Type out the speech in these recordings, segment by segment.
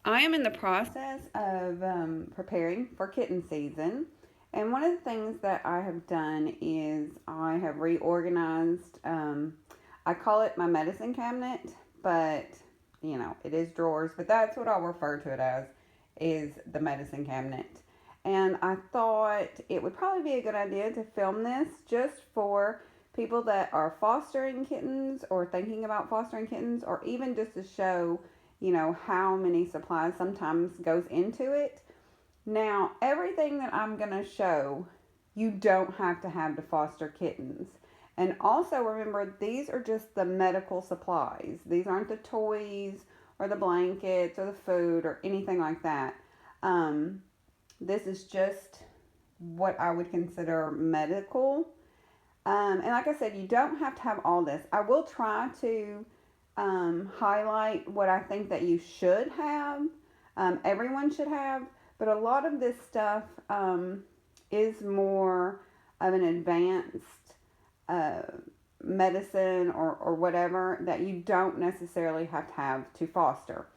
I am in the process of preparing for kitten season. And one of the things that I have done is I have reorganized, I call it my medicine cabinet, but it is drawers, but that's what I'll refer to it as, is the medicine cabinet. And I thought it would probably be a good idea to film this just for people that are fostering kittens or thinking about fostering kittens, or even just to show how many supplies sometimes goes into it. Now, everything that I'm going to show, you don't have to have to foster kittens. And also remember, these are just the medical supplies. These aren't the toys or the blankets or the food or anything like that. This is just what I would consider medical. And like I said, you don't have to have all this. I will try to highlight what I think that you should have, everyone should have, but a lot of this stuff is more of an advanced uh, medicine or whatever that you don't necessarily have to foster.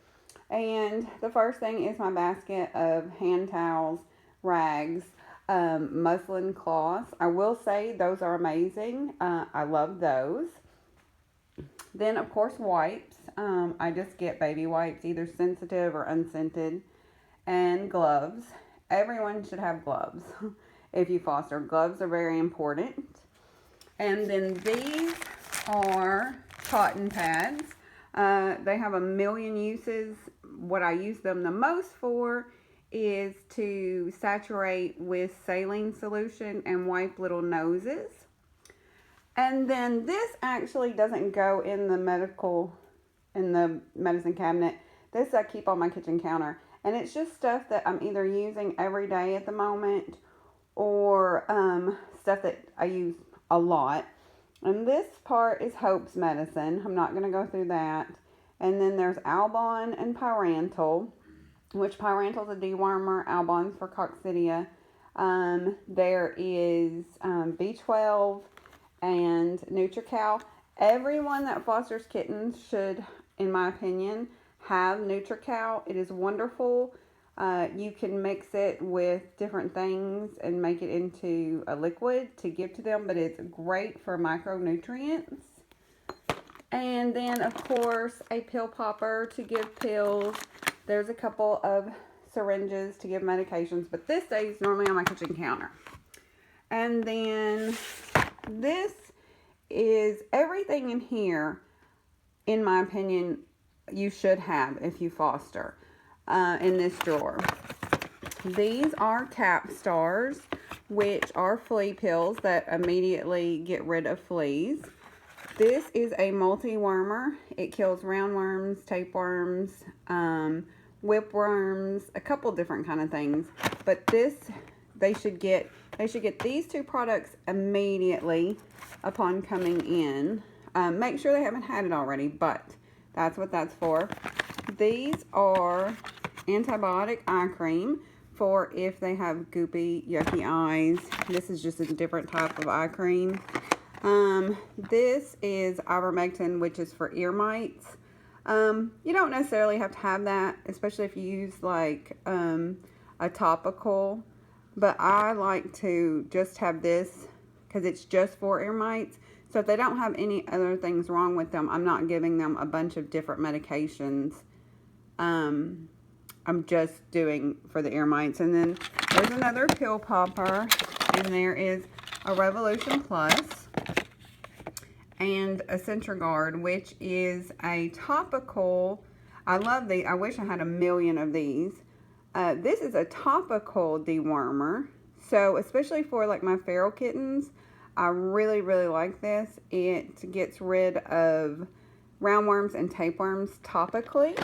And the first thing is my basket of hand towels, rags, muslin cloths. I will say those are amazing. I love those. Then, of course, wipes. I just get baby wipes, either sensitive or unscented. And gloves. Everyone should have gloves if you foster. Gloves are very important. And then these are cotton pads. They have a million uses. What I use them the most for is to saturate with saline solution and wipe little noses. And then this actually doesn't go in the medicine cabinet. This I keep on my kitchen counter. And it's just stuff that I'm either using every day at the moment, or stuff that I use a lot. And this part is Hope's medicine. I'm not going to go through that. And then there's Albon and Pyrantel, which Pyrantel is a dewormer, Albon's for coccidia. There is B12 and NutriCal. Everyone that fosters kittens should, in my opinion, have NutriCal. It is wonderful. You can mix it with different things and make it into a liquid to give to them, but it's great for micronutrients. And then, of course, a pill popper to give pills. There's a couple of syringes to give medications, but this stays normally on my kitchen counter. And then this is everything in here, in my opinion, you should have if you foster in this drawer. These are cap stars, which are flea pills that immediately get rid of fleas. This is a multi-wormer. It kills roundworms, tapeworms, whipworms, a couple different kind of things. But this, they should get these two products immediately upon coming in. Make sure they haven't had it already, but that's what that's for. These are antibiotic eye cream for if they have goopy, yucky eyes. This is just a different type of eye cream. This is ivermectin, which is for ear mites. You don't necessarily have to have that, especially if you use like a topical. But I like to just have this because it's just for ear mites. So if they don't have any other things wrong with them, I'm not giving them a bunch of different medications. I'm just doing for the ear mites. And then there's another pill popper. And there is a Revolution Plus and a Centrigard, which is a topical. I love these. I wish I had a million of these. This is a topical dewormer. So especially for like my feral kittens, I really, really like this. It gets rid of roundworms and tapeworms topically.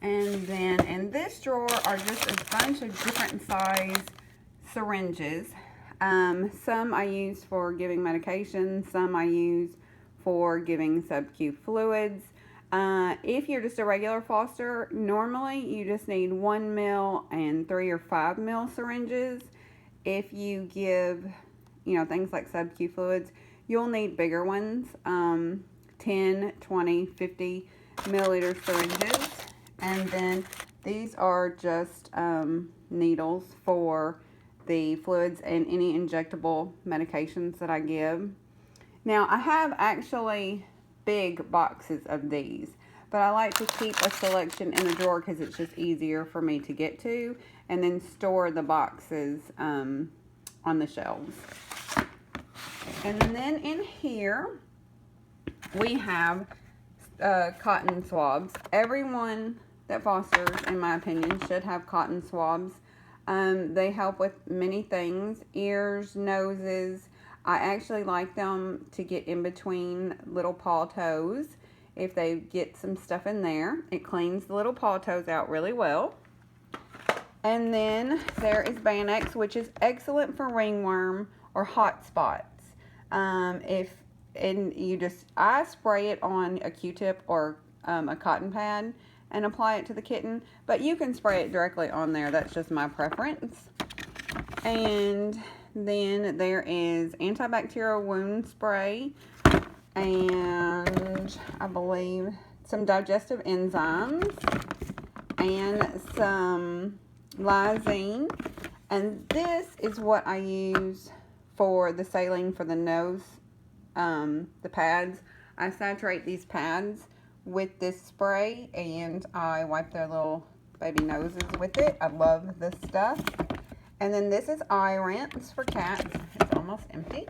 And then in this drawer are just a bunch of different size syringes. Some I use for giving medication, some I use for giving sub-Q fluids. If you're just a regular foster, normally you just need 1 ml and 3 or 5 ml syringes. If you give, things like sub-Q fluids, you'll need bigger ones, 10, 20, 50 milliliter syringes. And then these are just needles for the fluids and any injectable medications that I give. Now, I have actually big boxes of these, but I like to keep a selection in a drawer because it's just easier for me to get to, and then store the boxes on the shelves. And then in here, we have cotton swabs. Everyone that fosters, in my opinion, should have cotton swabs. They help with many things, ears, noses. I actually like them to get in between little paw toes if they get some stuff in there. It cleans the little paw toes out really well. And then there is Bannex, which is excellent for ringworm or hot spots. I spray it on a Q-tip or a cotton pad and apply it to the kitten, but you can spray it directly on there. That's just my preference. And then there is antibacterial wound spray and I believe some digestive enzymes and some lysine. And this is what I use for the saline for the nose, the pads. I saturate these pads with this spray and I wipe their little baby noses with it. I love this stuff. And then this is eye rinse for cats. It's almost empty.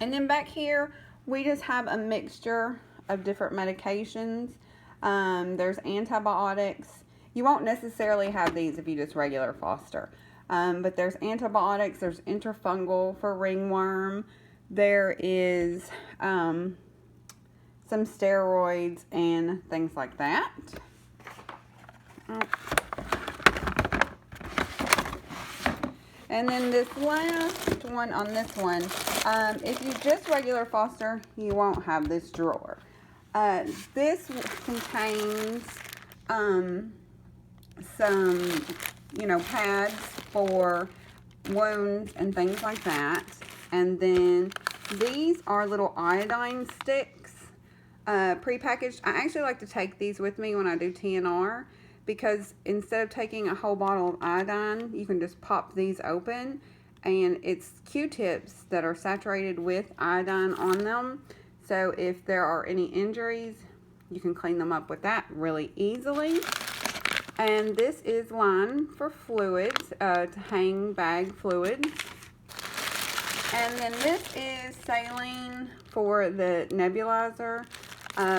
And then back here, we just have a mixture of different medications. There's antibiotics. You won't necessarily have these if you just regular foster. But there's antibiotics. There's interfungal for ringworm. There is some steroids and things like that. And then this last one on this one, if you just regular foster, you won't have this drawer. This contains some, pads for wounds and things like that. And then these are little iodine sticks, prepackaged. I actually like to take these with me when I do TNR because instead of taking a whole bottle of iodine, you can just pop these open, and it's Q-tips that are saturated with iodine on them. So if there are any injuries, you can clean them up with that really easily. And this is line for fluids, to hang bag fluids. And then this is saline for the nebulizer,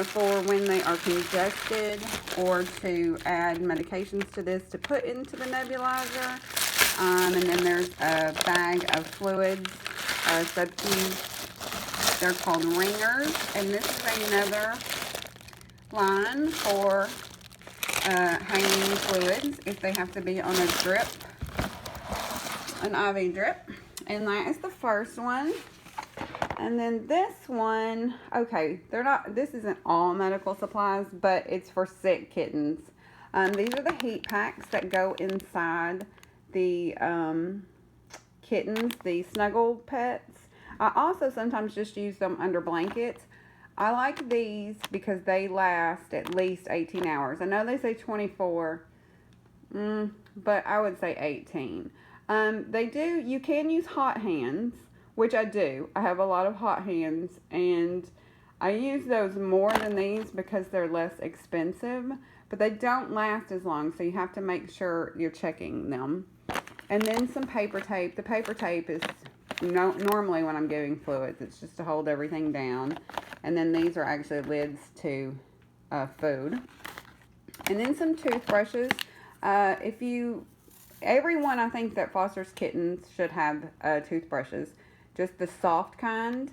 for when they are congested, or to add medications to this to put into the nebulizer. And then there's a bag of fluids, sub-Q. They're called ringers. And this is another line for hanging fluids if they have to be on a drip, an IV drip. And that is the first one. And then this one, okay, this isn't all medical supplies, but it's for sick kittens. These are the heat packs that go inside the kittens, the snuggle pets. I also sometimes just use them under blankets. I like these because they last at least 18 hours. I know they say 24, but I would say 18. You can use hot hands, which I do. I have a lot of hot hands, and I use those more than these because they're less expensive, but they don't last as long, so you have to make sure you're checking them. And then some paper tape. The paper tape is normally when I'm giving fluids, it's just to hold everything down. And then these are actually lids to food. And then some toothbrushes. Everyone I think that fosters kittens should have toothbrushes. Just the soft kind.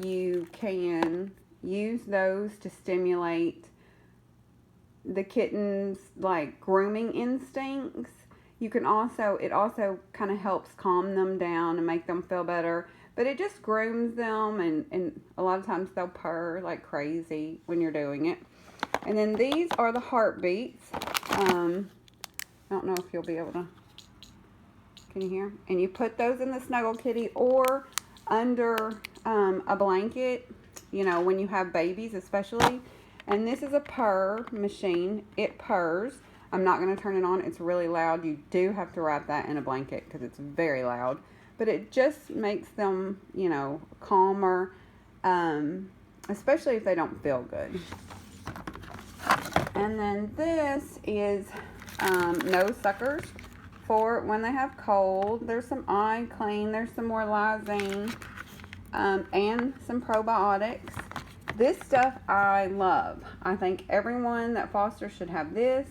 You can use those to stimulate the kitten's grooming instincts. It also kind of helps calm them down and make them feel better. But it just grooms them, and a lot of times they'll purr like crazy when you're doing it. And then these are the heartbeats. I don't know if you'll be able to, can you hear? And you put those in the snuggle kitty or under a blanket, when you have babies especially. And this is a purr machine. It purrs. I'm not going to turn it on. It's really loud. You do have to wrap that in a blanket because it's very loud. But it just makes them, you know, calmer, especially if they don't feel good. And then this is nose suckers for when they have cold. There's some eye clean. There's some more lysine and some probiotics. This stuff I love. I think everyone that fosters should have this.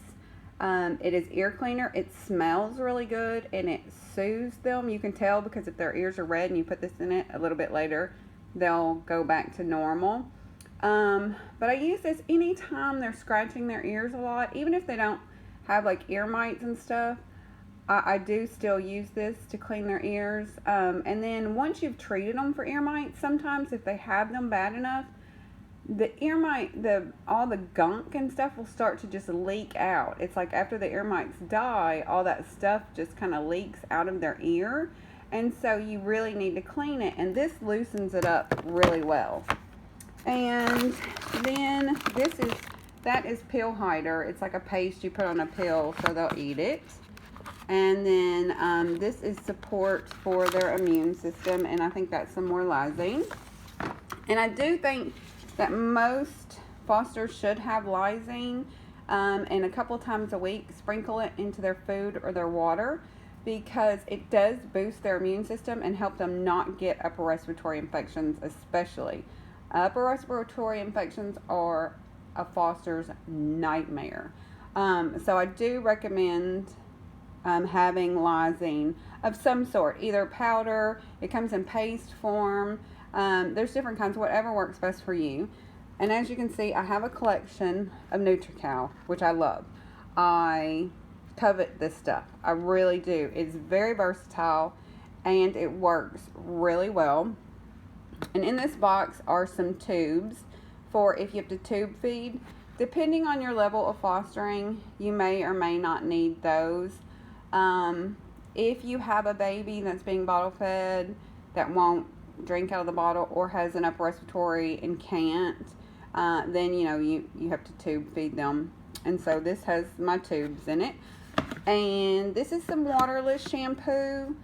It is ear cleaner. It smells really good and it soothes them. You can tell because if their ears are red and you put this in it a little bit later, they'll go back to normal. But I use this anytime they're scratching their ears a lot, even if they don't have like ear mites and stuff. I do still use this to clean their ears. And then once you've treated them for ear mites, sometimes if they have them bad enough, the ear mite, all the gunk and stuff will start to just leak out. It's like after the ear mites die, all that stuff just kind of leaks out of their ear. And so you really need to clean it. And this loosens it up really well. And then that is pill hider. It's like a paste you put on a pill so they'll eat it. And then this is support for their immune system. And I think that's some more lysine. And I do think that most fosters should have lysine, and a couple times a week sprinkle it into their food or their water because it does boost their immune system and help them not get upper respiratory infections especially. Upper respiratory infections are a foster's nightmare. So I do recommend having lysine of some sort, either powder, it comes in paste form. There's different kinds, whatever works best for you. And as you can see, I have a collection of NutriCal, which I love. I covet this stuff. I really do. It's very versatile and it works really well. And in this box are some tubes for if you have to tube feed. Depending on your level of fostering, you may or may not need those. If you have a baby that's being bottle fed that won't drink out of the bottle or has an upper respiratory and can't, then you have to tube feed them. And so this has my tubes in it. And this is some waterless shampoo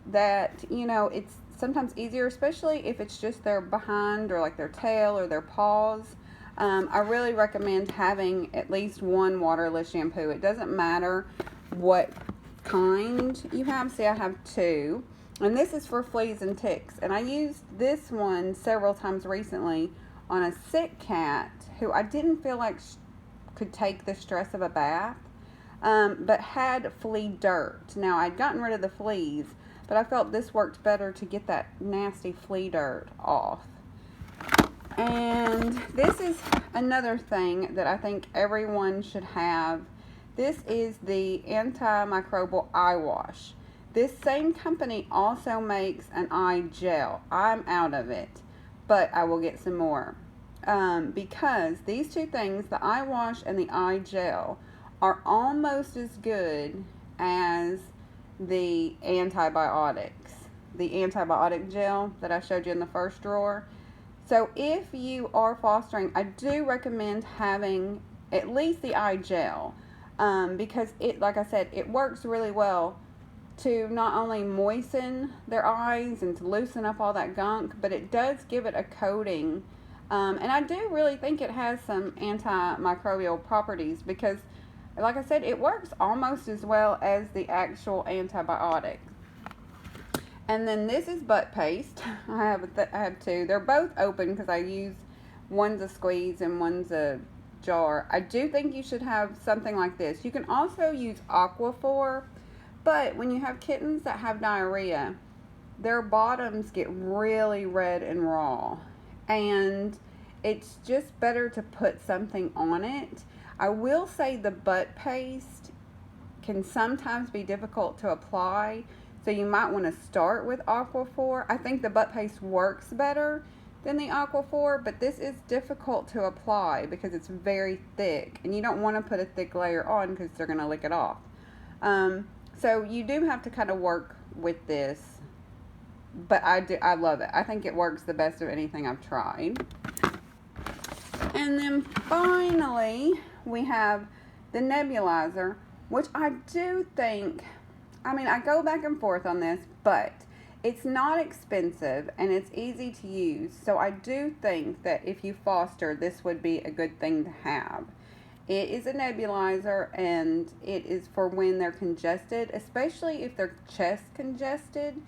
that, it's sometimes easier, especially if it's just their behind or like their tail or their paws. I really recommend having at least one waterless shampoo. It doesn't matter what kind you have. See, I have two. And this is for fleas and ticks. And I used this one several times recently on a sick cat who I didn't feel like could take the stress of a bath, but had flea dirt. Now, I'd gotten rid of the fleas, but I felt this worked better to get that nasty flea dirt off. And this is another thing that I think everyone should have. This is the antimicrobial eye wash. This same company also makes an eye gel. I'm out of it, but I will get some more. Because these two things, the eye wash and the eye gel, are almost as good as the antibiotics. The antibiotic gel that I showed you in the first drawer. So if you are fostering, I do recommend having at least the eye gel. Because it, like I said, it works really well to not only moisten their eyes and to loosen up all that gunk, but it does give it a coating. And I do really think it has some antimicrobial properties because, like I said, it works almost as well as the actual antibiotic. And then this is butt paste. I have two. They're both open because I use one's a squeeze and one's a jar. I do think you should have something like this. You can also use Aquaphor, but when you have kittens that have diarrhea, their bottoms get really red and raw, and it's just better to put something on it. I will say the butt paste can sometimes be difficult to apply, so you might want to start with Aquaphor. I think the butt paste works better than the Aquaphor, but this is difficult to apply because it's very thick, and you don't want to put a thick layer on because they're going to lick it off. So you do have to kind of work with this, but I love it. I think it works the best of anything I've tried. And then finally, we have the nebulizer, which I do think, I mean, I go back and forth on this, but it's not expensive and it's easy to use. So I do think that if you foster, this would be a good thing to have. It is a nebulizer, and it is for when they're congested, especially if they're chest congested.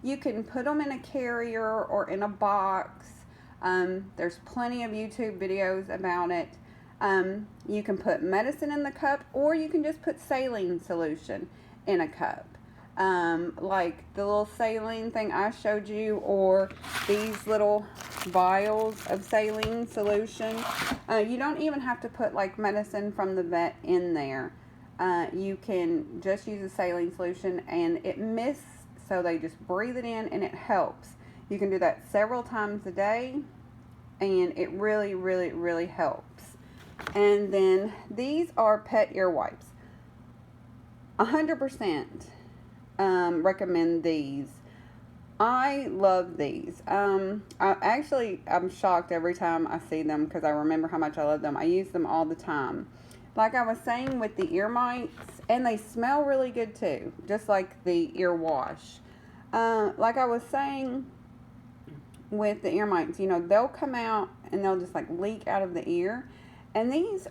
You can put them in a carrier or in a box. There's plenty of YouTube videos about it. You can put medicine in the cup, or you can just put saline solution in a cup. Like the little saline thing I showed you, or these little vials of saline solution. You don't even have to put like medicine from the vet in there. You can just use a saline solution, and it mists, so they just breathe it in and it helps. You can do that several times a day, and it really, really, really helps. And then these are pet ear wipes. 100% recommend these. I love these. I'm shocked every time I see them because I remember how much I love them. I use them all the time. Like I was saying with the ear mites, and they smell really good too, just like the ear wash. Like I was saying with the ear mites, you know, they'll come out and they'll just like leak out of the ear. And these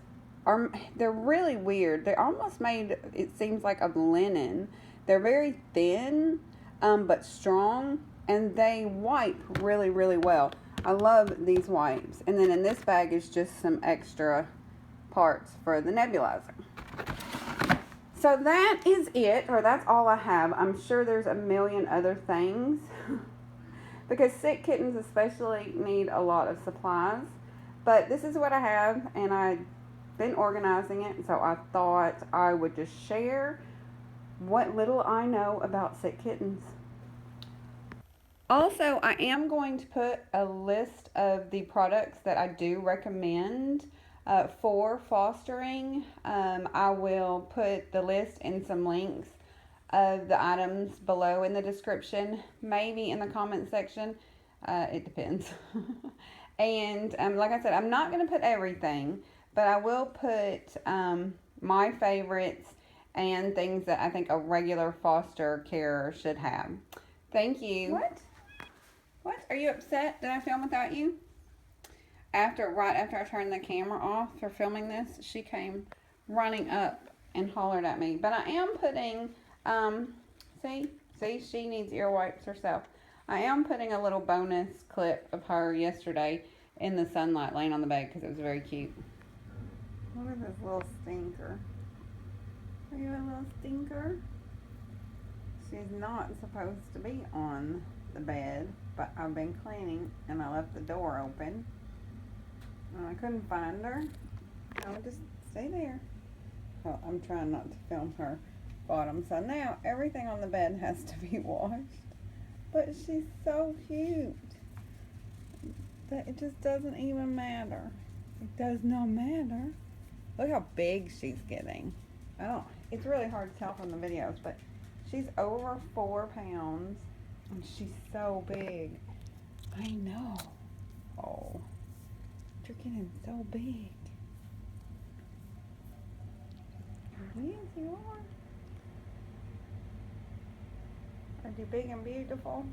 they're really weird. They're almost made, it seems like, of linen. They're very thin, but strong, and they wipe really, really well. I love these wipes. And then in this bag is just some extra parts for the nebulizer. So that is it, or that's all I have. I'm sure there's a million other things because sick kittens especially need a lot of supplies. But this is what I have, and I've been organizing it, so I thought I would just share what little I know about sick kittens. Also, I am going to put a list of the products that I do recommend for fostering. I will put the list and some links of the items below in the description, maybe in the comment section. It depends. And like I said, I'm not going to put everything, but I will put my favorites and things that I think a regular foster carer should have. Thank you. What? What? Are you upset that I film without you? Right after I turned the camera off for filming this, she came running up and hollered at me. But I am putting, see, she needs ear wipes herself. I am putting a little bonus clip of her yesterday in the sunlight laying on the bed because it was very cute. Look at this little stinker. Are you a little stinker? She's not supposed to be on the bed, but I've been cleaning and I left the door open. And I couldn't find her. I'll just stay there. Well, I'm trying not to film her bottom. So now everything on the bed has to be washed. But she's so cute that it just doesn't even matter. It does not matter. Look how big she's getting. It's really hard to tell from the videos, but she's over 4 pounds and she's so big. I know. Oh, you're getting so big. Yes, you are. Are you big and beautiful?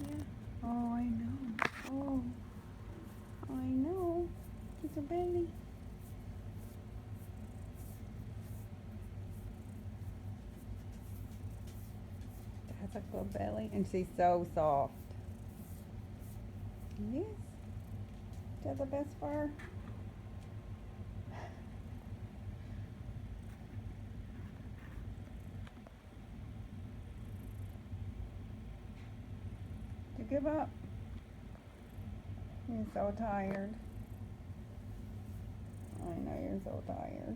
Yeah. Oh, I know. Oh, I know. It's a baby. That's a little belly, and she's so soft. Yes. That's the best for her. Did you give up? You're so tired. I know you're so tired.